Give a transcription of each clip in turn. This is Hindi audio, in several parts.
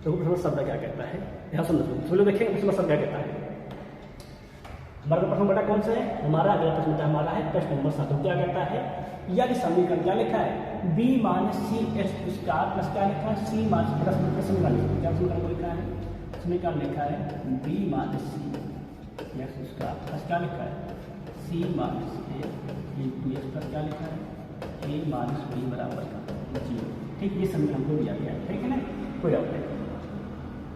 तो प्रथम शब्द क्या कहता है, यहाँ समझो देखेंगे प्रथम शब्द क्या कहता है। हमारा प्रथम बेटा कौन सा है, हमारा अगला प्रश्न बेटा हमारा है प्रश्न नंबर 7। क्या कहता है, यदि समीकरण क्या लिखा है, b माइनस सी एक्स स्क्वायर प्लस क्या लिखा है, सी माइनस समीकरण क्या समीकरण लिखा है, समीकरण लिखा है b माइनस सी एक्स स्क्वायर प्लस क्या लिखा है, सी माइनस ए इंटू एक्स प्लस क्या लिखा है, ए माइनस बी बराबर का 0। ठीक, ये समीकरण को दिया गया है, ठीक है ना, कोई डाउट नहीं।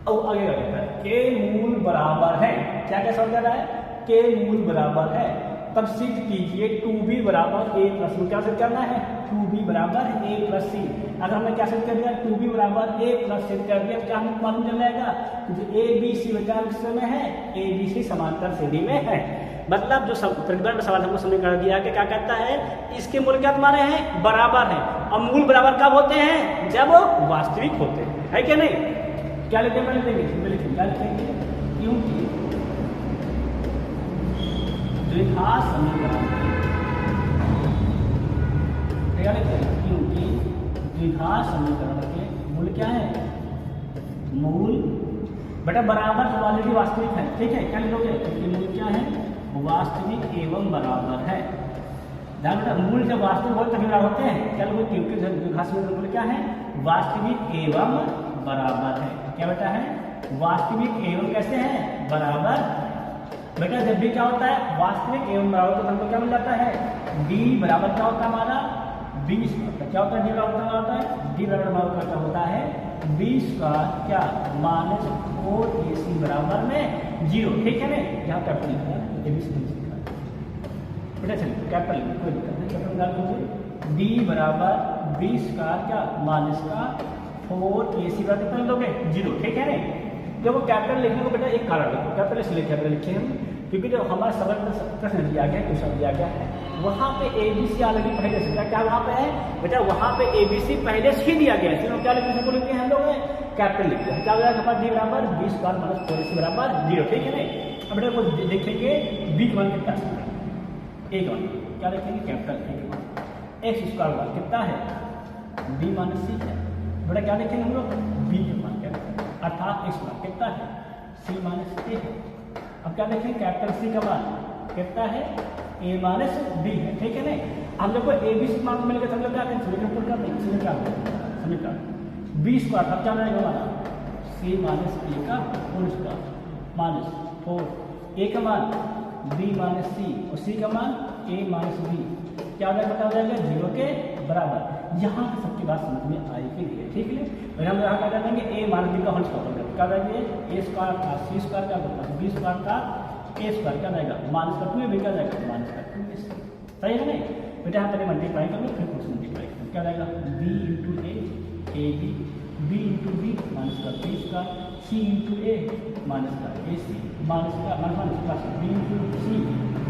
अब आगे क्या कहता है, के मूल बराबर है, क्या क्या समझ रहा है, के मूल बराबर है, तब सिद्ध कीजिए 2b बराबर a प्लस सी। क्या सिद्ध करना है, 2b बराबर a प्लस सी। अगर हमने क्या सिद्ध कर दिया, 2b बराबर a प्लस सिद्ध कर दिया, क्या हमें मालूम चल जाएगा, जो a b c विकर्ण में है, a b c समांतर श्रेणी में है। मतलब जो प्रतिबंध सवाल हमको समीकरण दिया कि क्या कहता है, इसके मूल क्या तुम्हारे हैं, बराबर है। अब मूल बराबर कब होते हैं, जब वास्तविक होते हैं, है क्या नहीं। क्या लिखेंगे, लिखेंगे क्या लिखेंगे, क्योंकि द्विघात समीकरण क्योंकि द्विघात समीकरण के मूल क्या है, मूल बेटा बराबर जो ऑलरेडी वास्तविक है, ठीक है। क्या लिखोगे, क्योंकि मूल क्या है, वास्तविक एवं बराबर है। ध्यान बेटा, मूल जब वास्तविक हो तभी बराबर होते हैं। क्या लिखोगे, क्योंकि द्विघात समीकरण मूल क्या है, वास्तविक एवं बराबर है। क्या बेटा है, वास्तविक एवं कैसे है, बराबर। बेटा जब भी क्या होता है, वास्तविक एवं बराबर, तो हमको क्या मिल जाता है, d बराबर क्या होता है हमारा 20। क्या होता है, d बराबर क्या होता है, d बराबर क्या होता है 20 का क्या माइनस 4ac बराबर में 0। ठीक है ना, यहाँ कैपिटल लिखा है, बेटा चलिए कैपिटल कोई दिक्कत नहीं, कैपिटल डाल दीजिए, d बराबर 20 का क्या माइनस का 4ac बराबर कितना लोगे 0। ठीक है ना, जब वो कैपिटल लिखने को बेटा एक कारण लिखो, कैपिटल इसलिए कैपिटल लिखे हम क्योंकि जो हमारा सवाल प्रश्न दिया गया, क्वेश्चन दिया गया है, वहाँ पे ABC ऑलरेडी पहले से क्या वहाँ पे है बेटा, वहाँ पे ABC पहले से ही दिया गया है। चलो क्या लिखने को लिखते हैं हम लोग कैपिटल लिखते हैं। क्या हो जाएगा हमारा d बराबर 20 का माइनस 4ac बराबर 0। ठीक है ना, अब बेटा वो देखेंगे b का मान कितना है, a का मान क्या लिखेंगे, कैपिटल A का मान, x स्क्वायर मान कितना है b माइनस c है। बेटा क्या लिखेंगे हम लोग, b का मान क्या अर्थात x मान कितना है, c माइनस a है। अब क्या देखें, कैपिटल C का मान कितना है, a माइनस b है। ठीक है ना, हम लोग को a b सी मान मिल गया, हम लोग क्या करें, समीकरण पुट कर देंगे, समीकरण b स्क्वायर अब क्या रहेगा हमारा, c माइनस a का होल स्क्वायर माइनस 4 a का मान b माइनस c और c का मान a माइनस b, क्या हो जाएगा, 0 के बराबर। यहाँ की सबकी बात समझ में आई के लिए, ठीक है। और हम यहाँ क्या करेंगे, a माइनस b का होल स्क्वायर क्या रहेंगे, a स्क्वायर का c स्क्वायर का b स्क्वायर का a स्क्वायर क्या रहेगा, माइनस का 2ab क्या रहेगा, माइनस का 2ac। सही है नहीं बेटा, यहाँ पहले मल्टीप्लाई करेंगे फिर कुछ मल्टीप्लाई करेंगे, क्या रहेगा b into a ab, b into b minus का b square, c into a minus का ac माइनस का minus plus b into c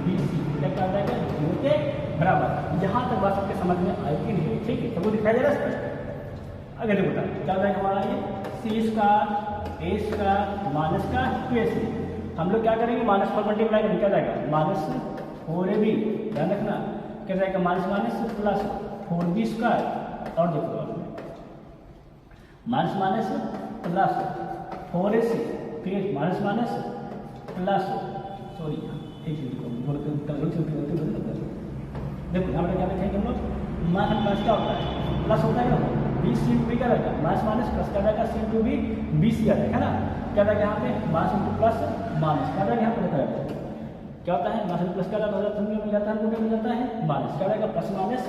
bc क्या रहेगा 0 के बराबर। यहाँ तक बात सबके समझ में आई कि नहीं, ठीक है, सबको दिखाई दे रहा है स्पष्ट। अगर देखो क्या रहेगा हमारा ये c square a square minus का 2ac, हम लोग क्या करेंगे, माइनस 4 मल्टीप्लाई करेंगे, क्या जाएगा माइनस 4ab, ध्यान रखना क्या जाएगा, minus minus plus 4b square, और देखो माइनस माइनस प्लस 4ac, फिर माइनस माइनस प्लस सॉरी देखो यहाँ पर क्या लिखेंगे हम लोग, माइनस प्लस क्या होता है, प्लस होता है ना, बी सी इंटू बी क्या रहेगा, माइनस माइनस प्लस क्या रहेगा, सी इंटू बी बी सी आता है ना, क्या रहेगा यहाँ पे माइनस इंटू प्लस माइनस क्या रहेगा, यहाँ पे लिखा जाता है क्या होता है, माइनस प्लस क्या रहेगा, मिल जाता है, हमको मिल जाता है माइनस, क्या रहेगा प्लस माइनस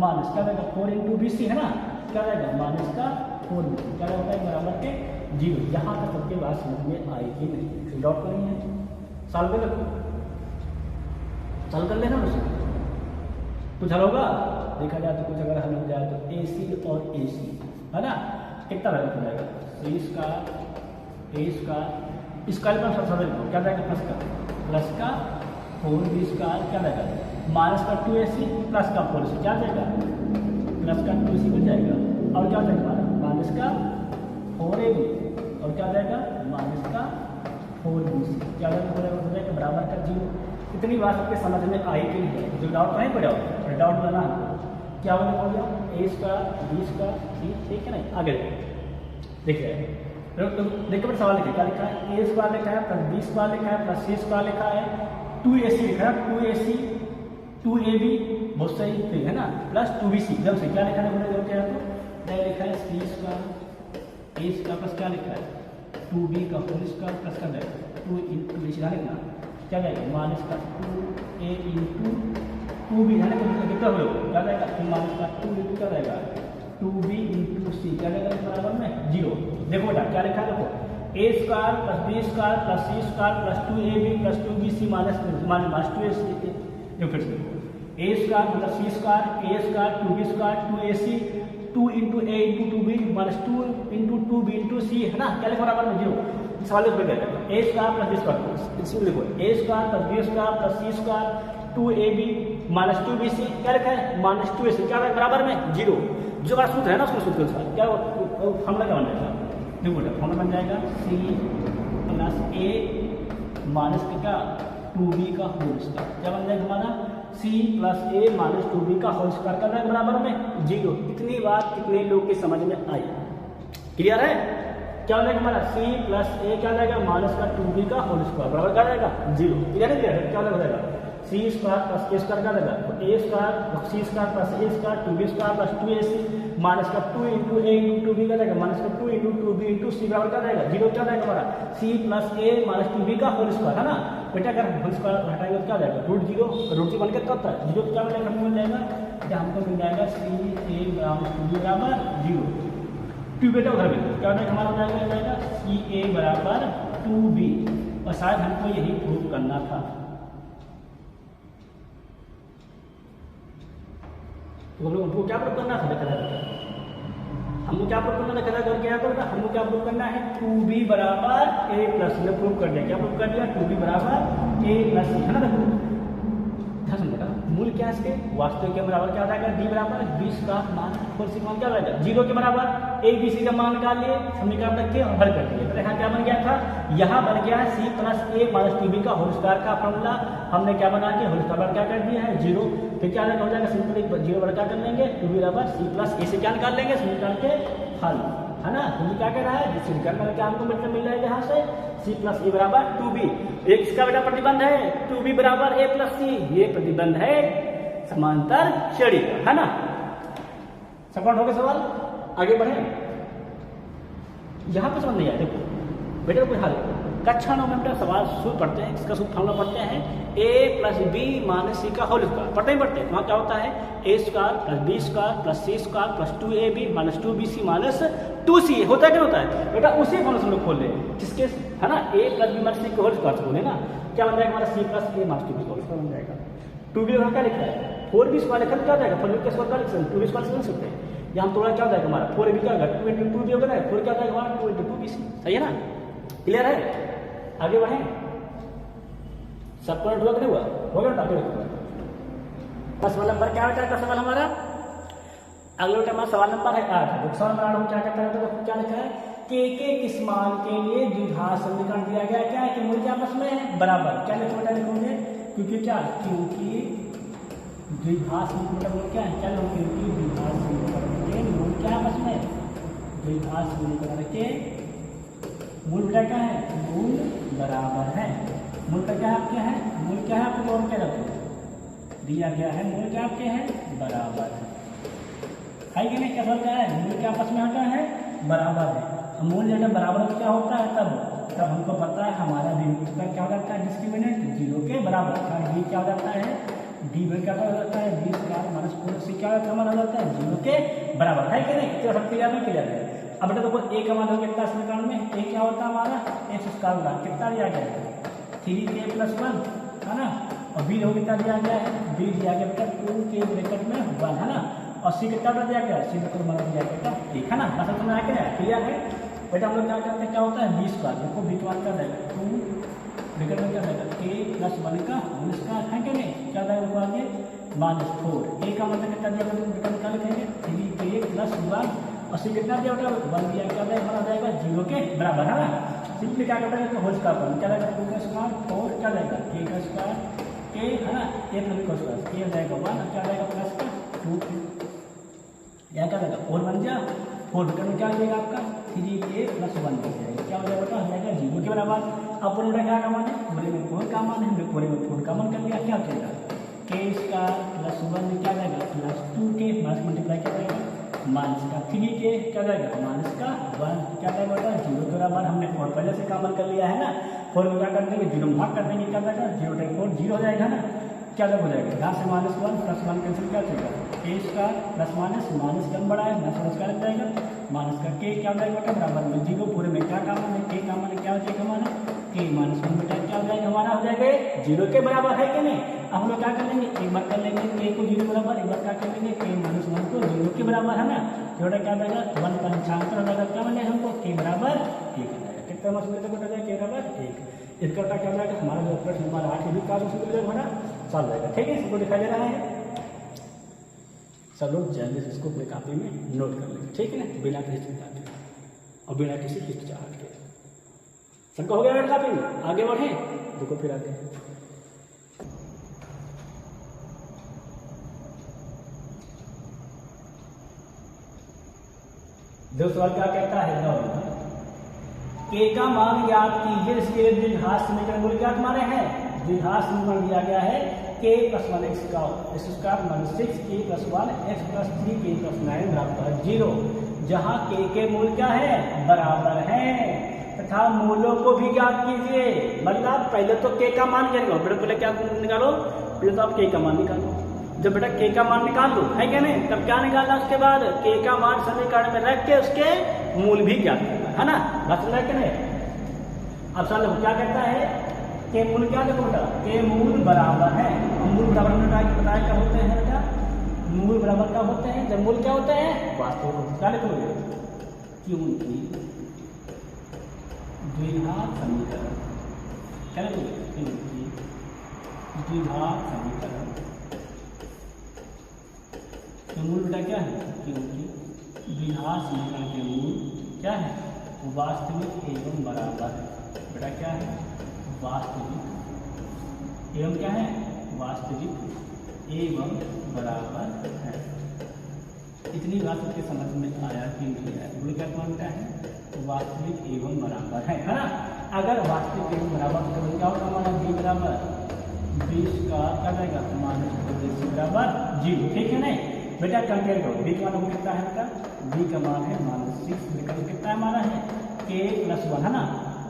माइनस, क्या रहेगा 4 इंटू बी सी है ना, क्या रहेगा माइनस का 4 क्या होता है बराबर के 0। यहाँ तक सबके बात समझ में आएगी नहीं, डॉट करनी है, सॉल्व कर लो, सॉल्व कर लेना उसे, कुछ हल होगा, देखा जाए तो कुछ अगर हल हो जाए तो AC और AC है ना, कितना रहेगा हो जाएगा, C square A square, square पर सब समझ लो क्या रहेगा, प्लस का 4B स्क्वायर क्या रहेगा, माइनस का 2AC प्लस का 4AC क्या जाएगा, प्लस का 2AC बन जाएगा, और क्या जाएगा हमारा माइनस का 4AB, और क्या जाएगा माइनस का 4BC, क्या हो जाएगा बराबर का 0। इतनी बात सबके समझ में आई कि नहीं, जो डाउट नहीं पड़ा हो, डाउट बना क्या होगा, ए स्क्वायर बी स्क्वायर सी, ठीक है ना। आगे देखिए देखो बड़ा सवाल लिखा क्या लिखा है, ए स्क्वायर लिखा है प्लस बी स्क्वायर लिखा है प्लस सी स्क्वायर लिखा है, 2ac लिखा है, 2ac 2ab बहुत सही ठीक है ना, प्लस 2bc एकदम से क्या लिखा है बोले क्या है तो लिखा है सी स्क्वायर ए स्क्वायर प्लस क्या लिखा है 2b का होल स्क्वायर प्लस कर देगा 2 इंटू बी सीधा लिखना क्या जाएगा माइनस का 2a इंटू 2b है ना कितना हो क्या जाएगा माइनस का 2 इंटू क्या जाएगा 2b इंटू सी क्या जाएगा बराबर में 0। देखो बेटा क्या लिखा है देखो A square plus B square plus C square plus 2ab plus 2bc minus 2ac देखो फिर से A square plus C square A square 2b square 2ac 2 into A into 2b minus 2 into 2b into C है ना क्या लिखा बराबर में 0। सवाल में क्या है A square plus B square इसमें लिखो A square plus B square plus C square 2ab minus 2bc क्या लिखा है माइनस 2ac क्या बराबर में 0। जो हमारा सूत्र है ना उसको सूत्र के अनुसार क्या फॉर्मूला क्या बन जाएगा देखो बेटा फॉर्मूला बन जाएगा सी प्लस ए माइनस क्या 2b का होल स्क्वायर क्या बन जाएगा हमारा सी प्लस ए माइनस 2b का होल स्क्वायर का बराबर में 0। इतनी बात कितने लोग की समझ में आई क्लियर है क्या हो जाएगा हमारा सी प्लस ए क्या हो जाएगा माइनस का 2b का होल स्क्वायर बराबर क्या जाएगा 0 क्लियर है क्या हो जाएगा C square plus A square क्या जाएगा तो A square C square plus A square 2b square plus 2ac minus का 2 इंटू ए इंटू 2b का जाएगा माइनस का 2 इंटू 2b इंटू सी बराबर क्या जाएगा 0 क्या जाएगा हमारा सी प्लस ए माइनस 2b का होल स्क्वायर है ना बेटा अगर होल स्क्वायर हटाएंगे तो क्या जाएगा √0 बन के होता है 0 क्या मिलेगा हमको मिल जाएगा हमको मिल जाएगा सी ए माइनस 2b बराबर 0 2 बेटा उधर मिल क्या हमारा हो जाएगा सी ए बराबर 2b और शायद हमको यही प्रूव करना था तो हम लोग हमको क्या प्रूव करना था देखा हमको क्या प्रूव करना देखा करके क्या करना हमको क्या प्रूव करना है 2b बराबर a प्लस ने प्रूव कर दिया क्या प्रूव कर दिया 2b बराबर a प्लस है ना देखो ध्यान समझेगा मूल क्या है इसके वास्तविक के बराबर क्या आ जाएगा d बराबर 20 का मान फोर सी मान क्या आ जाएगा 0 के बराबर a b c का मान निकाल लिए समीकरण रख के और हल कर दिए तो यहाँ क्या बन गया था यहाँ बन गया c plus a minus 2b का होल स्क्वायर का फॉर्मूला हमने क्या बना के होल स्क्वायर क्या कर दिया है 0 फिर क्या हो जाएगा सिंपली 0 बड़ा क्या कर लेंगे 2b बराबर c प्लस a से क्या निकाल लेंगे समीकरण के हल है ना तो क्या कह रहा है जिस समीकरण में क्या हमको मतलब मिल जाएगा यहाँ से c प्लस a बराबर 2b एक इसका बेटा प्रतिबंध है 2b बराबर a प्लस c ये प्रतिबंध है समांतर श्रेणी का है ना सपोर्ट हो गया सवाल आगे बढ़े यहाँ पे समझ नहीं आया देखो बेटा कोई हल कक्षा 9 में बेटा सवाल सूत्र पढ़ते हैं इसका सूत्र फॉर्मूला पढ़ते हैं a प्लस बी माइनस सी का होल स्क्वायर पढ़ते ही पढ़ते हैं वहाँ क्या होता है a square plus B square plus C square plus 2ab minus 2bc minus 2c होता है क्या होता है बेटा उसी फॉर्मूला से हम लोग खोल रहे हैं जिसके है ना a प्लस बी माइनस सी का होल स्क्वायर से बोले ना क्या बन जाएगा हमारा c plus a minus 2b का होल स्क्वायर बन जाएगा 2b का क्या लिखा है 4b स्क्वायर लिखा क्या जाएगा 4b का स्क्वायर क्या लिख सकते हैं 2b स्क्वायर लिख सकते हैं यहाँ थोड़ा क्या हो जाएगा हमारा 4ab क्या होगा 2 इंटू 2b होगा ना 4 क्या हो जाएगा हमारा 2 इंटू 2bc सही है ना क्लियर है आगे बढ़े सब पॉइंट हुआ कि नहीं हुआ हो गया आगे बस सवाल नंबर क्या होता है सवाल हमारा अगले बेटा हमारा सवाल नंबर है 8 सवाल नंबर 8 क्या कहता है तो क्या लिखा है के किस मान के लिए द्विघात समीकरण दिया गया क्या है कि मूल आपस में बराबर क्या लिखो बेटा लिखोगे क्योंकि क्या क्योंकि द्विघात समीकरण क्या है क्या क्योंकि द्विघात समीकरण के मूल क्या आपस में द्विघात समीकरण के मूल बेटा क्या है मूल बराबर है मूल का क्या है मूल क्या है आपको और क्या रखो दिया गया है मूल क्या आपके हैं बराबर है कि नहीं क्या समझ है मूल के आपस में होता है बराबर है मूल जब बराबर क्या होता है तब हमको पता है हमारा बिंदु का क्या हो जाता है डिस्क्रिमिनेंट 0 के बराबर डी क्या हो जाता है डी में क्या हो जाता है 20 माइनस 4 से क्या मान हो जाता है 0 के बराबर है कि नहीं इतना सब क्लियर नहीं क्लियर है अब बेटा देखो a का मान हो कितना समीकरण में a क्या होता है हमारा x स्क्वायर होगा कितना दिया गया है 3k + 1 है ना और b हो कितना दिया गया है b दिया गया बेटा 2k ब्रैकेट में 1 है ना और c कितना दिया गया c ब्रैकेट में दिया गया ठीक है ना मतलब समझ आया क्या क्लियर है बेटा हम लोग क्या करते हैं क्या होता है b स्क्वायर देखो b का मान क्या जाएगा 2 ब्रैकेट में क्या जाएगा k + 1 का होल स्क्वायर है कि नहीं क्या जाएगा आगे -4 a का मतलब कितना दिया बेटा निकाल लिखेंगे 3k + 1 और सी कितना दिया बेटा 1 दिया क्या बना जाएगा 0 के बराबर है ना सिंपली क्या करता है होल स्क्वायर पर क्या जाएगा 2 का स्क्वायर 4 क्या जाएगा k का स्क्वायर k है ना a प्लस का स्क्वायर k जाएगा 1 क्या जाएगा प्लस का 2 यहाँ क्या जाएगा 4 बन गया 4 बेटा में क्या जाएगा आपका 3k + 1 बन जाएगा क्या हो जाएगा, हो जाएगा 0 के बराबर। अब पूरे में क्या का मान है, पूरे में 4 का मान है, हमने पूरे में 4 का मान कर लिया, क्या हो जाएगा k स्क्वायर प्लस 1 में क्या जाएगा प्लस 2k माइनस मल्टीप्लाई क्या जाएगा माइनस का 3k क्या जाएगा माइनस का 1 क्या जाएगा बेटा 0 के बराबर। हमने 4 पहले से कॉमन कर लिया है ना, 4 में क्या कर देंगे 0 में भाग कर देंगे, क्या जाएगा 0 × 4 0 हो जाएगा ना, क्या जब हो जाएगा यहाँ से -1 + 1 कैंसिल क्या जाएगा k स्क्वायर प्लस माइनस का बड़ा है माइनस स्क्वायर जाएगा माइनस का k क्या हो जाएगा बेटा बराबर में 0। पूरे में क्या का मान है k का मान क्या हो जाएगा हमारा k -1 बेटा क्या हो जाएगा हमारा हो जाएगा 0 के बराबर है कि नहीं। अब हम लोग क्या कर लेंगे, एक बार कर लेंगे k को 0 बराबर, एक बार क्या कर लेंगे k -1 को 0 के बराबर है ना, तो बेटा क्या जाएगा 1 पंचांतर हो जाएगा, क्या बनेगा हमको k बराबर 1 हो जाएगा। कितना मास मिलता है बेटा k बराबर 1। इसका क्या जाएगा हमारा जो प्रश्न नंबर 8 भी का हमारा सॉल्व रहेगा। ठीक है, इसको दिखाई दे रहा है, सब लोग जल्दी से इसको अपने कॉपी में नोट कर लेंगे। ठीक है ना, बिना किसी चिंता के और बिना किसी हिचकिचाहट के। सबका हो गया मेरे कॉपी में, आगे बढ़े देखो फिर आगे दो सवाल क्या कहता है, k का मान ज्ञात कीजिए। इसलिए द्विघात समीकरण मूल ज्ञात माने हैं, द्विघात समीकरण दिया गया है k + 1 x square - 6k + 1 x + 3k + 9 बराबर 0, जहाँ k के मूल क्या है बराबर है तथा मूलों को भी ज्ञात कीजिए। मतलब पहले तो k का मान क्या निकालो, पहले क्या निकालो, पहले तो आप k का मान निकालो। जब बेटा k का मान निकाल दो है क्या नहीं, तब क्या निकालना उसके बाद k का मान समीकरण में रख के उसके मूल भी ज्ञात करना है ना, बस रख के नहीं। अब सर क्या कहता है के मूल क्या देखो बेटा के मूल बराबर है, मूल बराबर में बताया क्या होते हैं बेटा, मूल बराबर क्या होते हैं, जब मूल क्या होते हैं वास्तविक। क्या लिखोगे क्योंकि द्विघात समीकरण, क्या लिखोगे क्योंकि द्विघात समीकरण के मूल बेटा क्या है, क्योंकि द्विघात समीकरण के मूल क्या है वास्तविक एवं बराबर है। बेटा क्या है वास्तविक एवं क्या है वास्तविक एवं बराबर है। इतनी बात सबके समझ में आया कि नहीं आया, मूल क्या मानता है वास्तविक एवं बराबर है ना। अगर वास्तविक एवं बराबर तो क्या होगा हमारा b बराबर 20 का क्या जाएगा -2 बराबर 0। ठीक है नहीं बेटा, कंपेयर करो b का मान कितना है बेटा, b का मान है -6, विकल्प कितना हमारा है k + 1 है ना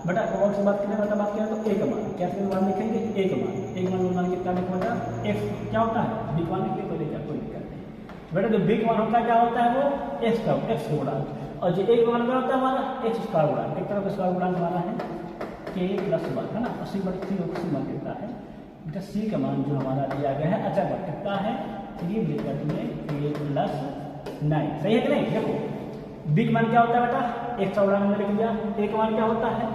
बेटा। और से बात करें मतलब बात करें तो a का मान क्या मान लिखेंगे a का मान कितना लिखो बेटा x क्या होता है b का मान लिखिए तो लेकर कोई दिक्कत नहीं बेटा। जो b का मान होता है क्या होता है वो x का गुणा, और जो a का मान क्या होता है हमारा x स्क्वायर गुणा, एक तरफ स्क्वायर गुणा हमारा है k + 1 है ना। 80/3 मान कितना है बेटा, c का मान जो हमारा दिया गया है अच्छा कितना है 3 ब्रैकेट में k + 9, सही है कि नहीं। देखो b का मान क्या होता है बेटा x का गुणा में लिख दिया, a का मान क्या होता है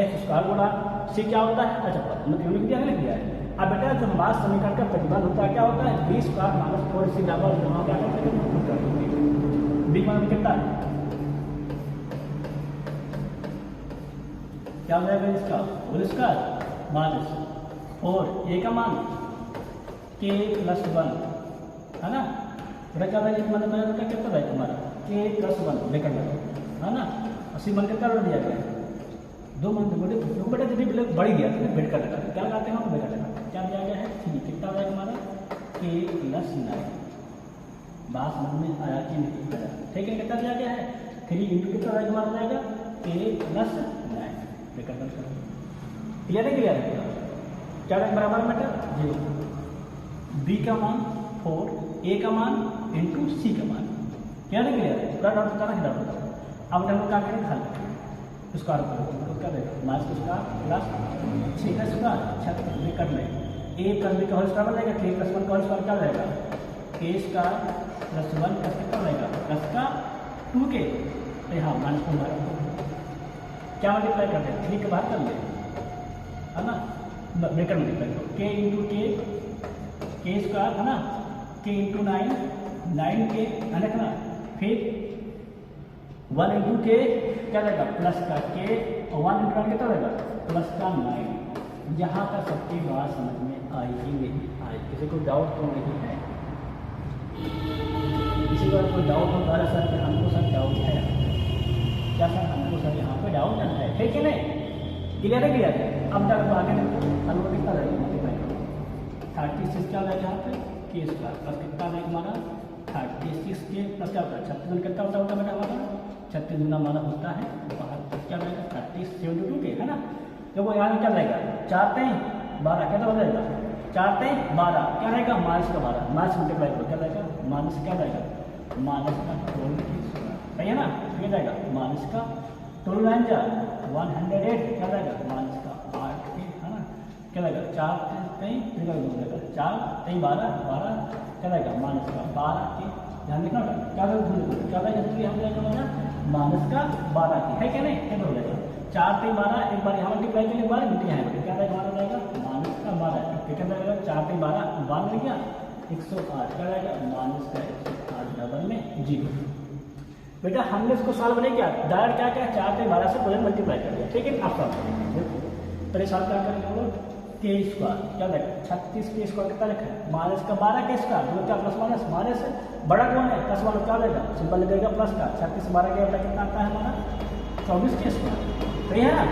x स्क्वायर गुणा, c क्या होता है अच्छा मतलब लिख दिया है। अब बेटा जो हमारा समीकरण का प्रतिबंध होता है क्या होता है b स्क्वायर - 4c बराबर यहाँ क्या करते हैं b मान कितना है क्या हो जाएगा इसका होल स्क्वायर -4 a का मान k + 1 है ना बेटा, क्या वैल्यू मतलब बेटा कितना वैल्यू हमारा k + 1 लेकर है ना। 80 मान कितना दिया गया है 2 मान दो बेटा, जब भी बढ़ गया तो बेट का लगा क्या लगाते हैं हम बेटा लगा क्या दिया गया है 3 कितना हो जाएगा हमारा k + 9। बात समझ में आया कि नहीं आया, ठीक है। कितना दिया गया है 3 × कितना हो जाएगा हमारा जाएगा k + 9 बेटा कर क्लियर है, क्लियर है क्या बराबर बेटा 0, b का मान 4, a का मान × c का मान, क्या नहीं क्लियर है पूरा डाउट होता है। अब हम लोग क्या करेंगे हल उसका उसका माइनस उसका प्लस 6 का स्क्वायर कर लें a + b का होल स्क्वायर बनेगा k + 1 का होल स्क्वायर क्या रहेगा k स्क्वायर + 1 का कितना रहेगा प्लस का 2k, हाँ -2 क्या मल्टीप्लाई करते हैं 3 के बाहर कर ले है ना, ब्रैकेट मल्टीप्लाई करो k स्क्वायर है ना k × 9 k है ना, फिर 1 × k क्या रहेगा प्लस का k और 1 × 1 कितना रहेगा प्लस का 9। यहाँ का सबकी बात समझ में आई ही नहीं आई, किसी को डाउट तो नहीं है, किसी को कोई डाउट होता है सर कि हमको सर डाउट है क्या सर, हमको सर यहाँ पे डाउट है ठीक है नहीं? क्लियर है? क्लियर है। अब जब आगे देखो अनुपात कितना रहेगा मल्टीप्लाई करो 36 क्या रहेगा यहाँ पे के स्क्वायर प्लस कितना रहेगा हमारा 36 के प्लस क्या होता है 36 कितना होता है बेटा हमारा 36 गुना हमारा होता है 72 क्या रहेगा 72 के है ना। देखो यहाँ में क्या रहेगा 4 3 12 क्या हो जाएगा 4 3 12 क्या रहेगा माइनस का 12 माइनस मल्टीप्लाई करो क्या रहेगा माइनस क्या रहेगा माइनस का 12 सही है ना। क्या रहेगा माइनस का 12 9 जा 108 क्या रहेगा माइनस का 8 के है ना। क्या रहेगा 4 3 रहेगा 4 3 12 क्या रहेगा माइनस का 12 के ध्यान रखना क्या रहेगा हम रहेगा माइनस का 12 के है क्या नहीं क्या हो जाएगा 4 3 12 एक बार यहाँ मल्टीप्लाई करें एक बार यहाँ क्या रहेगा हमारा रहेगा माइनस का 12 कितना रहेगा 4 3 12 1 मिल गया 108 क्या रहेगा माइनस का 108 बराबर में 0। बेटा हमने इसको सॉल्व नहीं किया डायरेक्ट क्या किया 4 3 12 से पहले मल्टीप्लाई कर दिया ठीक है। आप सॉल्व करेंगे पहले सॉल्व क्या करेंगे हम लोग के स्क्वायर क्या रहेगा 36 के स्क्वायर कितना रखा है माइनस का 12 के स्क्वायर जो क्या प्लस माइनस माइनस बड़ा कौन है प्लस वाला क्या रहेगा सिंपल लगेगा प्लस का 36 12 के कितना आता है हमारा 24 के स्क्वायर सही है ना।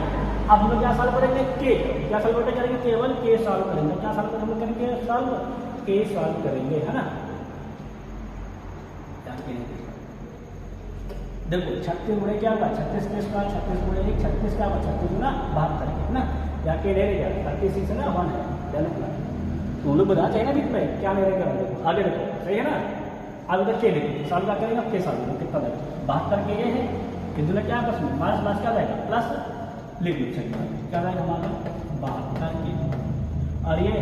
अब हम लोग क्या सॉल्व करेंगे के क्या सॉल्व करेंगे केवल के सॉल्व करेंगे क्या सॉल्व हम लोग करेंगे सॉल्व के सॉल्व करेंगे है ना। देखो 36 गुणे क्या होगा 36 के स्क्वायर 36 गुणे 1 36 क्या होगा 36 गुना 72 है ना या के नहीं रहेगा 36 है ना 1 है ध्यान रखना तो लोग बता चाहिए ना बीच में क्या नहीं रहेगा देखो आगे देखो सही है ना। अब इधर के देखो सॉल्व क्या करेंगे के सॉल्व कितना रहेगा 72 के ये है कितना क्या आपस में माइनस माइनस क्या रहेगा प्लस लिख लो क्या रहेगा हमारा 72 के और ये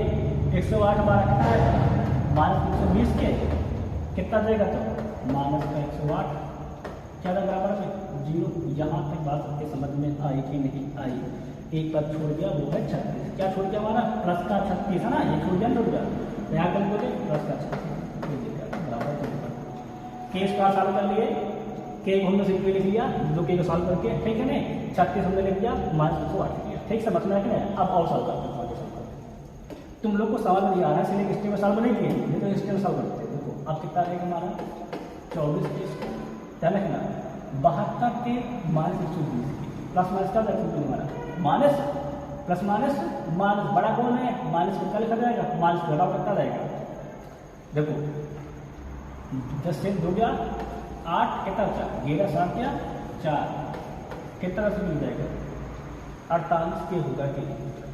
108 12 कितना रहेगा माइनस 120 के कितना रहेगा तो माइनस का 108 क्या था बराबर में 0। यहाँ तक बात आपके समझ में आई कि नहीं आई एक बार छोड़ गया वो है 36 क्या छोड़ गया हमारा प्लस का 36 है ना ये छोड़ गया छोड़ गया तो यहाँ कर बोले प्लस का 36 बराबर के स्क्वायर सॉल्व कर लिए के हमने सिंपली लिख लिया दो के को सॉल्व करके ठीक है नहीं 36 हमने लिख दिया माइनस 108 लिया ठीक समझ में आया अब और सॉल्व करते हैं तुम लोग को सवाल नहीं आ रहा है इसलिए स्टेप में सॉल्व नहीं किए नहीं तो स्टेप में सॉल्व करते देखो अब कितना रहेगा हमारा 24 के ध्यान रखना 72 के माइनस 120 प्लस माइनस क्या रखेंगे हमारा माइनस प्लस माइनस माइनस बड़ा कौन है माइनस कितना लिखा जाएगा माइनस घटाव कितना रहेगा देखो 10 से 2 गया 8 कितना बचा 11 7 क्या 4 कितना से मिल जाएगा 48 के होगा कि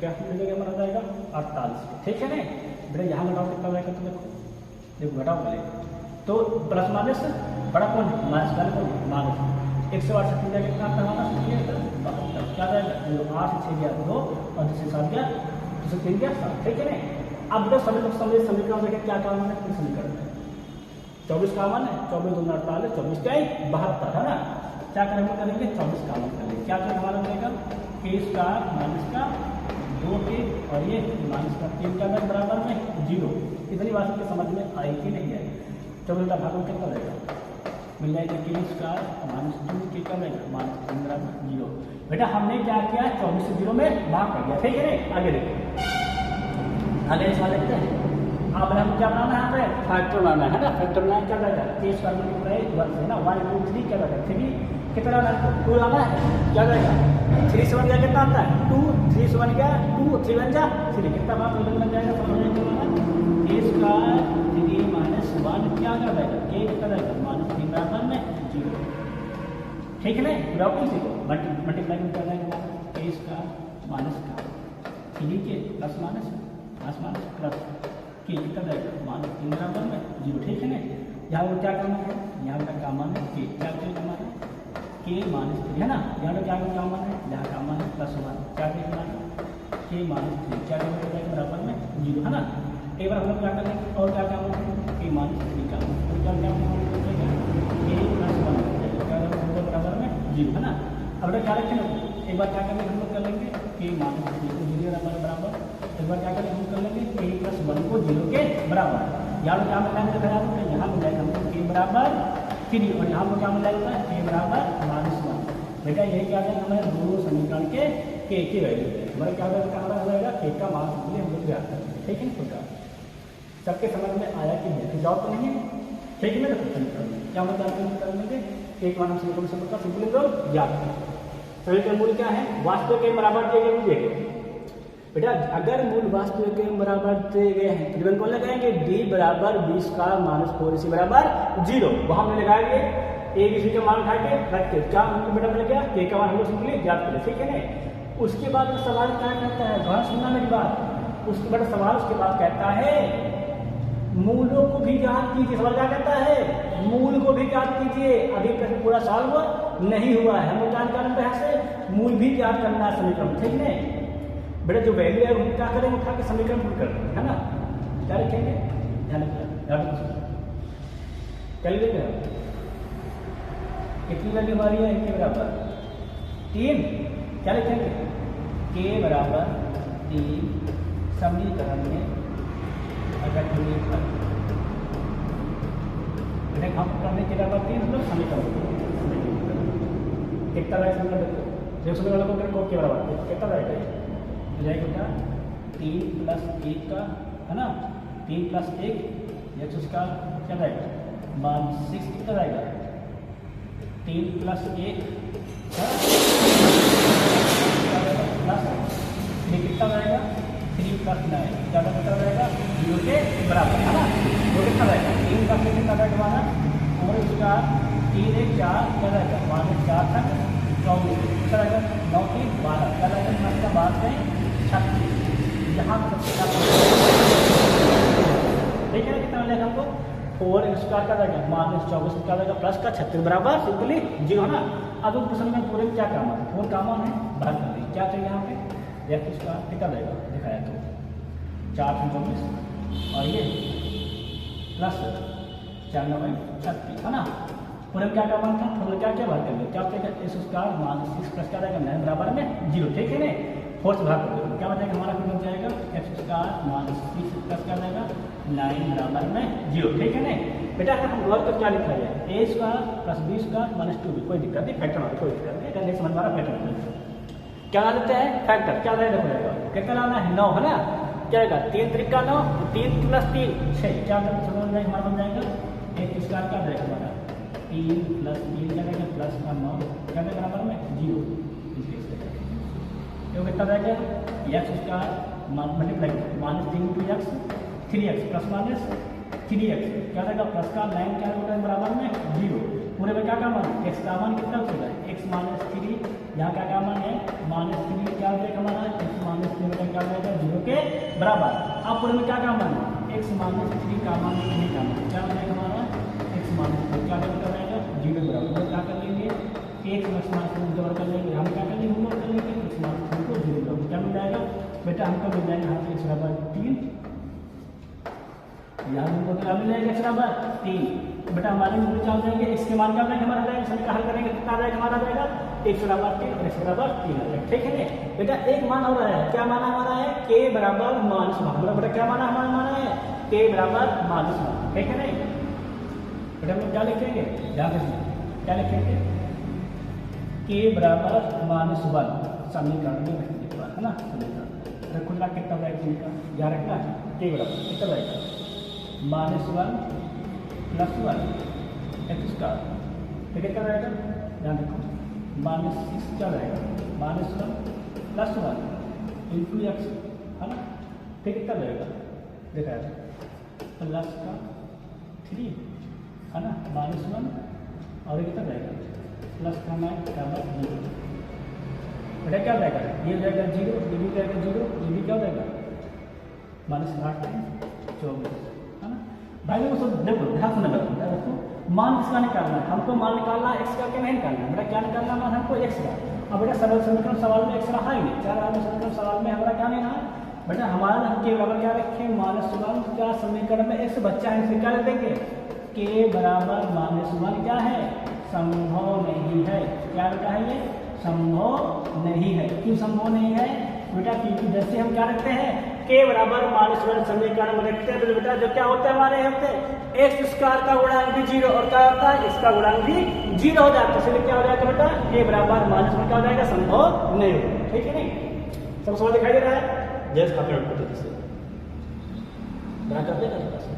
क्या मिलेगा हमारा जाएगा 48 ठीक है ना बेटा यहाँ घटाव कितना रहेगा तो देखो घटाव करेगा तो प्लस माइनस बड़ा कौन है माइनस वाला कौन है माइनस 108 से 3 कितना आता है हमारा क्या रहेगा 8 से 6 गया 2 और 2 से 7 गया 2 से 3 गया 7 ठीक है ना। अब जब समीकरण देखें क्या काम है समीकरण 24 का मान है 24 2 48 24 क्या 72 है ना क्या करेंगे 24 का मान करेंगे क्या क्या हमारा रहेगा के स्क्वायर माइनस का 2 के और ये माइनस का 3 का बराबर में 0 इतनी बात आपके समझ में आई कि नहीं आई 24 का भाग कितना रहेगा मिल जाएगा के स्क्वायर माइनस 2 के क्या रहेगा माइनस 3 बराबर 0। बेटा हमने क्या किया 24 से 0 में भाग कर दिया ठीक है नहीं आगे देखो आगे सवाल देखते हैं। अब हम क्या बनाना है यहाँ पे फैक्टर बनाना है ना फैक्टर बनाना क्या रहेगा के स्क्वायर मल्टीप्लाई 1 से ना 1 2 3 क्या रहेगा 3 कितना लाना 2 लाना है क्या रहेगा 3 से 1 क्या कितना आता है 2 3 से 1 क्या 2 3 1 जा 3 कितना बात बन जाएगा के स्क्वायर 3 माइनस 1 क्या कर रहेगा के कितना रहेगा माइनस 3 बराबर में 0 ठीक है ना बराबर इसी को मल्टीप्लाई कर रहेगा के स्क्वायर माइनस का 3 के प्लस माइनस प्लस के कितना रहेगा माइनस 3 बराबर में 0 ठीक है ना। यहाँ पर क्या करना है यहाँ का काम है के क्या करना है के माइनस 3 है ना यहाँ पर क्या काम है यहाँ काम है प्लस 1 क्या करना है के माइनस 3 क्या करना बराबर में 0 है ना। एक बार हम लोग क्या करेंगे और क्या काम है के माइनस 3 का क्या के प्लस 1 बराबर में 0 है ना। अब क्या रखेंगे एक बार क्या करेंगे हम लोग कर लेंगे के माइनस 3 को 0 बराबर एक बार क्या करेंगे हम कर लेंगे के प्लस 1 को 0 के बराबर यहाँ पर क्या मिलाएंगे दिखाया तो यहाँ मिलाएगा हमको के बराबर 3 और यहाँ पर क्या मिलाएगा के बराबर माइनस 1 बेटा यही क्या करेंगे हमारे दोनों समीकरण के वैल्यू हमारे क्या रहेगा के का मान हम लोग याद करेंगे ठीक है छोटा सबके समझ में आया कि नहीं डाउट तो नहीं है ठीक है ना क्या मतलब कर लेंगे एक मान हम सिंपल याद करें समीकरण मूल क्या है, वास्तविक के बराबर दिए गए दिए गए बेटा। अगर मूल वास्तविक के बराबर दिए गए हैं तो कौन लगाएंगे, डी बराबर बी स्क्वायर माइनस 4ac बराबर 0। वहां हमने लगाएंगे ए बी सी का मान उठा के रख के क्या हमको बेटा मिल गया, के का मान हम लोग सिंपली ज्ञात करें, ठीक है ना। उसके बाद में सवाल क्या कहता है, गौर सुनना मेरी बात। उसके बाद सवाल उसके बाद कहता है मूलों को भी ज्ञात कीजिए। सवाल क्या कहता है, मूल को भी ज्ञात कीजिए। अभी प्रश्न पूरा सॉल्व नहीं हुआ है, हम जानकारी से मूल भी ज्ञात करना है समीकरण, ठीक है बेटा। जो वैल्यू है हम क्या करेंगे, उठा के समीकरण पुट कर देंगे, है ना। क्या लिखेंगे, ध्यान रखिए क्या लिखेंगे, कितनी वैल्यू हमारी है, के बराबर 3। क्या लिखेंगे, के बराबर 3 समीकरण में अगर हम करने के बराबर 3 हम लोग समीकरण कितना रहेगा समीकरण देखो, जो समीकरण को के बराबर कितना रहेगा, जाएगा बेटा 3 प्लस 1 का, है ना, 3 प्लस 1 एक्स उसका क्या रहेगा मान 6 कितना रहेगा, 3 प्लस 1 प्लस 3 कितना रहेगा, 3 प्लस 9 ज़्यादा कितना रहेगा 0 के बराबर, है ना। वो कितना रहेगा 3 प्लस 1 कितना रहेगा हमारा, और उसका 3 1 4 क्या रहेगा माइनस 4 तक 24 कितना रहेगा 9 3 12 क्या रहेगा इसका बात है 36। यहाँ ठीक है कितना मिलेगा हमको, 4 स्क्वायर का रहेगा माइनस 24 क्या रहेगा प्लस का 36 बराबर सिंपली 0, है ना। अब उस प्रश्न में पूरे क्या काम है, 4 काम है भाग कर दी, क्या चाहिए यहाँ पे एक्स स्क्वायर कितना रहेगा दिखाया तो 4 24 और ये प्लस 4 9 36, है ना। पूरे में क्या काम था, पूरे क्या क्या भाग कर लो, क्या चाहिए एक्स स्क्वायर माइनस 6 प्लस क्या रहेगा 9 बराबर में 0, ठीक है ना। 4 से भाग कर दो क्या बचेगा हमारा, फिर बन जाएगा एक्स स्क्वायर माइनस 6 प्लस क्या रहेगा 9 बराबर में 0, ठीक है ना बेटा। अगर हम गौर कर क्या लिखा है, A square plus B square minus 2b, कोई दिक्कत नहीं, फैक्टर वाला कोई दिक्कत नहीं, नहीं समझ रहा फैक्टर क्या ला देते हैं फैक्टर, क्या रहेगा देखो कितना लाना है 9, है ना। क्या रहेगा 3 3 का 9, 3 प्लस 3 6 क्या समझ जाएगा हमारा बन जाएगा एक स्क्वायर क्या रहेगा हमारा 3 प्लस 3 क्या रहेगा प्लस का 9 क्या रहेगा बराबर में 0, कितना रहेगा x square multiply minus 3 into x 3x plus minus 3x क्या रहेगा प्लस का 9 क्या रहेगा बराबर में 0। पूरे में क्या का मान, x का मान कितना होगा x माइनस 3, यहाँ का क्या मान है माइनस 3 क्या रहेगा हमारा x माइनस 3 का क्या रहेगा 0 के बराबर। अब पूरे में क्या का मान x माइनस 3 का मान 3 का मान क्या रहेगा हमारा x माइनस 3 क्या रहेगा 0 के बराबर। क्या कर लेंगे x माइनस 3 जबर कर लेंगे, हम क्या कर लेंगे हम कर लेंगे x माइनस 3 को 0 बराबर क्या मिल जाएगा बेटा, हमको मिल जाएगा यहाँ पे x बराबर 3, यहाँ हमको क्या मिल जाएगा x बराबर 3 बेटा। हमारे में क्या हो जाएंगे x के मान क्या रहेगा हमारा रहेगा, सभी का हल करेंगे कितना रहेगा हमारा रहेगा x बराबर 3 और x बराबर 3 रहेगा, ठीक है ना बेटा। एक मान हो रहा है, क्या माना हमारा है k बराबर माइनस 1 बेटा, क्या माना हमारा माना है k बराबर माइनस 1, ठीक है ना बेटा। हम क्या लिखेंगे ध्यान रखिए, क्या लिखेंगे k बराबर माइनस 1 समीकरण में लिखवा, है ना। समीकरण रखो ना कितना रहेगा समीकरण याद रखना, k बराबर कितना रहेगा माइनस 1 प्लस 1 एक्स स्क्वायर, ठीक है क्या रहेगा ध्यान रखो माइनस 6 क्या रहेगा माइनस 1 प्लस 1 इंटू एक्स, है ना, ठीक है क्या रहेगा देखा जाए प्लस का 3, है ना, माइनस 1 और कितना रहेगा प्लस का 9 बराबर 0 बेटा। क्या रहेगा ये रहेगा 0, ये भी रहेगा 0, ये भी क्या रहेगा माइनस 8 24, है ना। भाई लोग सब देखो ध्यान से लगता है देखो मान किसका निकालना है, हमको मान निकालना है x का क्या नहीं निकालना है बेटा, क्या निकालना है मान हमको x का। अब बेटा सरल समीकरण सवाल में x रहा ही नहीं, चार आदमी समीकरण सवाल में हमारा क्या नहीं रहा बेटा, हमारा हम के बराबर क्या रखें माइनस 1 क्या समीकरण में x बच्चा है इसे क्या लिख देंगे k बराबर माइनस 1 क्या है संभव नहीं है, क्या बेटा है ये संभव नहीं है। क्यों संभव नहीं है बेटा, क्योंकि जैसे हम क्या रखते हैं k बराबर माइनस 1 समीकरण में रखते हैं तो बेटा जब क्या होता है हमारे होते हैं एक्स स्क्वायर का गुणांक भी 0 और क्या होता है इसका गुणांक भी 0 हो जाता है, इसलिए क्या हो जाएगा बेटा k बराबर माइनस 1 क्या हो जाएगा संभव नहीं होगा, ठीक है नहीं। सब समझ दिखाई दे रहा है जैसे खाते पद्धति से बना कर देगा थोड़ा सा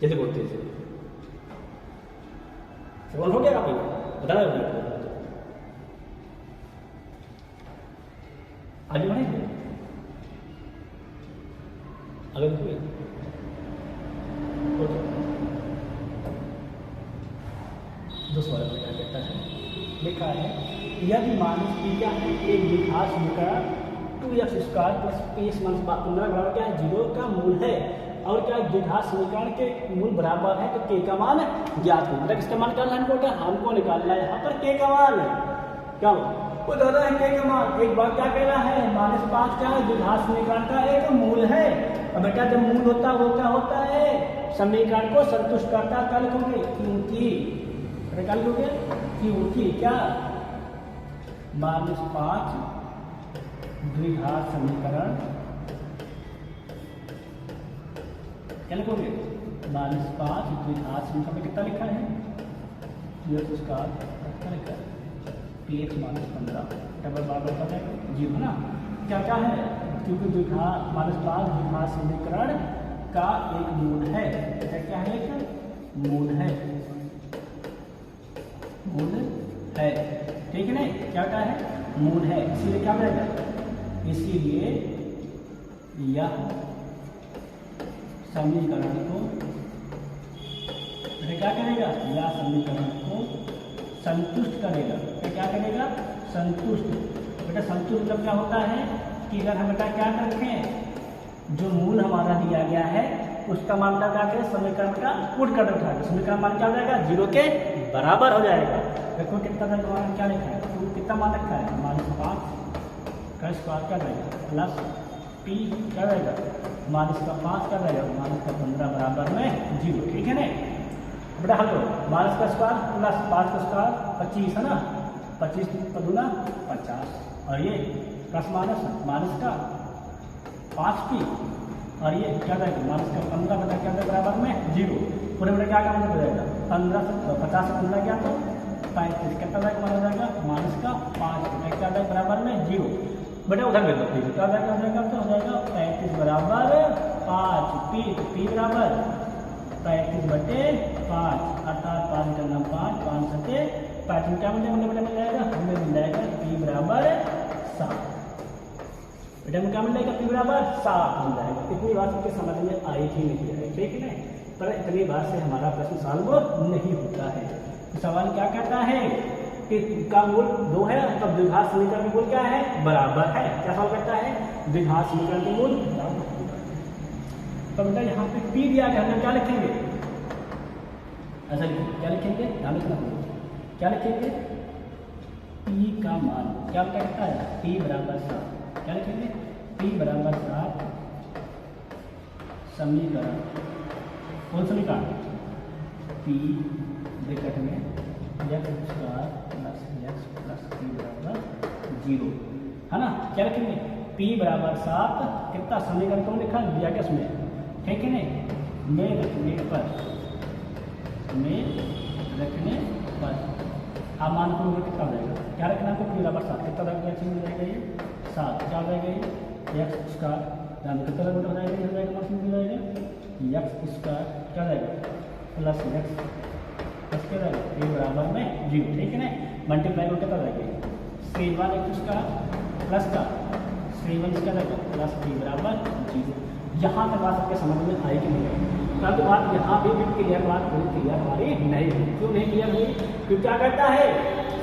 जैसे बोलते हैं रोल हो गया काफी बताना होगा आगे बढ़ेंगे अगर हुए दो सवाल में क्या कहता है लिखा है यदि मानस की क्या है एक द्विघात समीकरण 2x square plus P x minus 15 बराबर क्या है 0 का मूल है और क्या द्विघात समीकरण के मूल बराबर है तो k का मान ज्ञात है मतलब इसका मान निकालना हमको क्या हमको निकालना है यहाँ पर k का मान क्या वो दादा है k का मान एक बात क्या कह रहा है -5 क्या है द्विघात समीकरण का एक मूल है और बेटा जब मूल होता है वो क्या होता है समीकरण को संतुष्ट करता कल होंगे क्योंकि कल हो गया क्योंकि क्या -5 द्विघात समीकरण क्या लिखोगे -5 द्विघात समीकरण में कितना लिखा है कितना लिखा है px -15 डबल बराबर होता है 0 है ना क्या क्या है क्योंकि द्विघात -5 द्विघात समीकरण का एक मूल है क्या है एक मूल है ठीक है ना क्या क्या है मूल है इसीलिए क्या बनेगा इसीलिए यह समीकरण को क्या करेगा यह समीकरण को संतुष्ट करेगा क्या करेगा संतुष्ट बेटा संतुष्ट मतलब क्या होता है कि अगर हम बेटा क्या रखें जो मूल हमारा दिया गया है उसका मान लगा के समीकरण का पुट कर रखा है समीकरण मान क्या हो जाएगा 0 के बराबर हो जाएगा देखो कितना मान क्या लिखा है तो कितना मान रखा है -5 का स्क्वायर क्या रहेगा प्लस p क्या रहेगा -5 क्या रहेगा -15 बराबर में 0 ठीक है ना बेटा हल करो -का स्क्वायर प्लस 5 का स्क्वायर 25 है ना 25 का दूना 50 और ये प्लस माइनस का 5p और ये क्या रहेगा -का 15 बटा क्या बराबर में 0 पूरे बेटा क्या काम हो जाएगा 15 से 50 से 15 क्या तो 35 कितना तक माना जाएगा -का 5 क्या जाएगा बराबर में 0 बेटा उधर ले लो क्या जाएगा तो हो जाएगा 35 बराबर 5 p बराबर 35 बटे 5 अर्थात 5 करना 5 सके 5 क्या मिल जाएगा हमें मिल जाएगा p बराबर 7 बेटा में क्या मिल जाएगा p बराबर 7 मिल जाएगा इतनी बात आपके समझ में आई थी नहीं है ठीक है ना पर इतनी बात से हमारा प्रश्न सॉल्व नहीं होता है तो सवाल क्या कहता है कि का मूल 2 है तब द्विघात समीकरण का मूल क्या है बराबर है क्या सवाल करता है द्विघात समीकरण के मूल तो बेटा यहाँ पे p दिया गया हम क्या लिखेंगे ऐसा क्या लिखेंगे ध्यान रखना क्या लिखेंगे p का मान क्या कहता है p बराबर 7 क्या लिखेंगे p बराबर 7 समीकरण कौन समीकरण p ब्रैकेट में x स्क्वायर प्लस p बराबर 0 है ना क्या रखेंगे p बराबर 7 कितना समीकरण कौन लिखा दिया क्या उसमें ठीक है ना में रखने पर आप मान को कितना हो जाएगा क्या रखना आपको p बराबर 7 कितना मिल जाएगा ये 7 क्या हो जाएगा ये x स्क्वायर कितना हो जाएगा मिल जाएगा x स्क्वायर क्या जाएगा प्लस x प्लस क्या जाएगा p बराबर में 0 ठीक है ना मल्टीप्लाई करके कितना जाएगा c1 x का प्लस का c1 क्या जाएगा प्लस p बराबर 0 यहाँ तक बात आपके समझ में आई कि नहीं आई परंतु बात यहाँ भी क्लियर बात पूरी क्लियर हमारी नहीं हुई क्यों नहीं क्लियर हुई क्योंकि क्या कहता है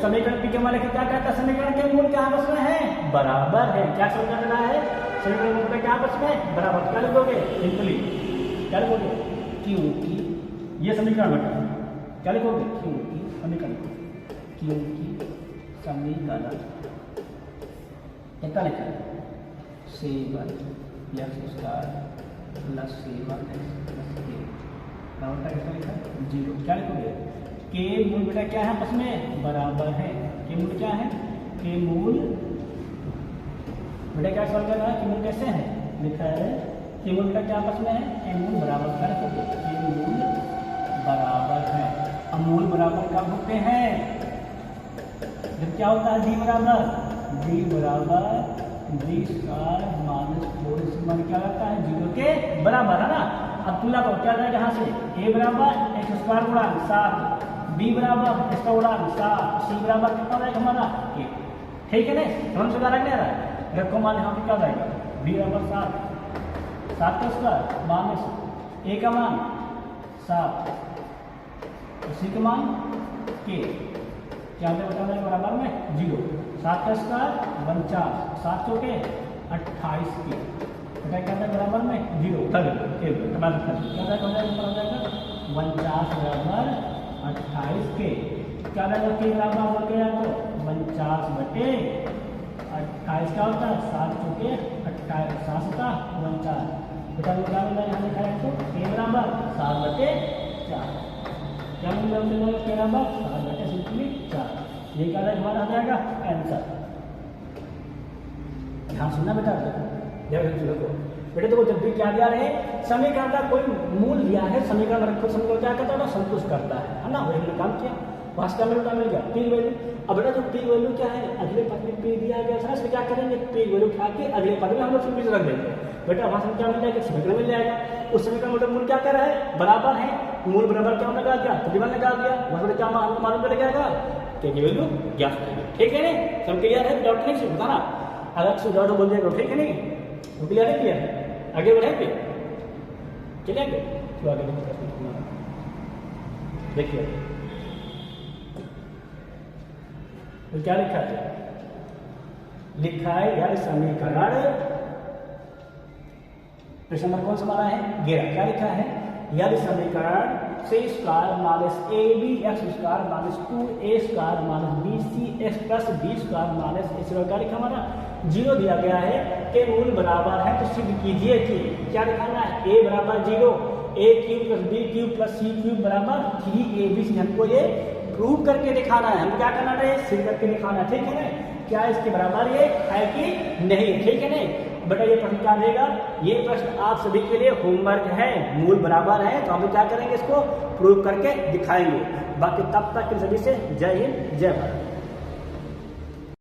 समीकरण p के मान क्या कहता है समीकरण के मूल क्या आपस में है बराबर है क्या समझ रहा है समीकरण मूल पे क्या आपस में बराबर क्या लिखोगे सिंपली क्या लिखोगे क्योंकि ये समीकरण बता क्या लिखोगे क्योंकि समीकरण कितना लिखा है c1 x square plus c1 x plus k बराबर का कितना लिखा है 0 क्या लिखोगे के मूल बेटा क्या है आपस में बराबर है के मूल क्या है के मूल बेटा क्या सवाल कर रहा है के मूल कैसे है लिखा है के मूल बेटा क्या आपस में है के मूल बराबर का रखोगे के मूल बराबर है अब मूल बराबर कब होते हैं जब क्या होता है d बराबर d स्क्वायर माइनस 4 मान क्या रहता है 0 के बराबर है ना अब तुलना करो क्या जाएगा यहाँ से a बराबर x स्क्वायर गुणा 7 बी बराबर इसका उड़ान 7, सी बराबर कितना रहेगा हमारा 1। ठीक है ना, समझ में आ रहा है। रखो मान यहाँ पे क्या जाएगा, बी बराबर 7, 7 का स्क्वायर माइनस ए का मान 7, सी का मान के, क्या बता रहे बराबर में 0, 7 का स्क्वायर 49, 7 चौके 28 के, बेटा क्या था बराबर में 0 क्या जाएगा 49 बराबर 28 के, क्या रहेगा के बराबर बोल के तो 49 बटे 28 क्या होता है 7 चौके 28, 7 होता 49, बेटा यहाँ लिखा है तो के बराबर 7 बटे 4, क्या मिलेगा के बराबर 7 बटे सिंपली 4, ये क्या हमारा आ जाएगा आंसर। ध्यान सुनना बेटा, देखो बेटे देखो जब भी क्या दिया रहे समीकरण का कोई मूल दिया है, समीकरण रखो, समीकरण क्या करता है संतुष्ट करता है ना, वही हमने काम किया, वास्तव में मिल गया पी वैल्यू। अब बेटा जो पी वैल्यू क्या है अगले पद में पी दिया गया था, इसमें क्या करेंगे पी वैल्यू उठा के अगले पद में हम लोग सिंपली रख देंगे। बेटा वहां से क्या मिल जाएगा समीकरण मिल जाएगा, उस समीकरण मतलब मूल क्या कर रहा है बराबर है, मूल बराबर क्या लगा दिया प्रतिबल लगा दिया, वहां क्या मालूम कर जाएगा के वैल्यू ज्ञात करेंगे। ठीक है नहीं, सब क्लियर है, डाउट नहीं बताना, अगर से डाउट बोल जाएगा ठीक है नहीं, तो क्लियर है, क्लियर है, आगे बढ़ेंगे चलेंगे तो आगे देखिए तो क्या लिखा है, लिखा है यार समीकरण प्रश्न नंबर कौन सा हमारा है 11, क्या लिखा है यदि समीकरण C square minus A B X square minus 2a square minus B C X plus B square minus A square क्या लिखा हमारा 0 दिया गया है के मूल बराबर है, तो सिद्ध कीजिए कि क्या दिखाना है a बराबर 0, a cube plus B cube plus C cube बराबर 3ab, हमको ये प्रूव करके दिखाना है, हमको क्या करना है सिद्ध करके दिखाना है। ठीक है ना, क्या इसके बराबर ये है कि नहीं, ठीक है नहीं बेटा, ये प्रश्न क्या देगा, ये प्रश्न आप सभी के लिए होमवर्क है, मूल बराबर है तो हम क्या करेंगे इसको प्रूव करके दिखाएंगे। बाकी तब तक के सभी से जय हिंद जय भारत।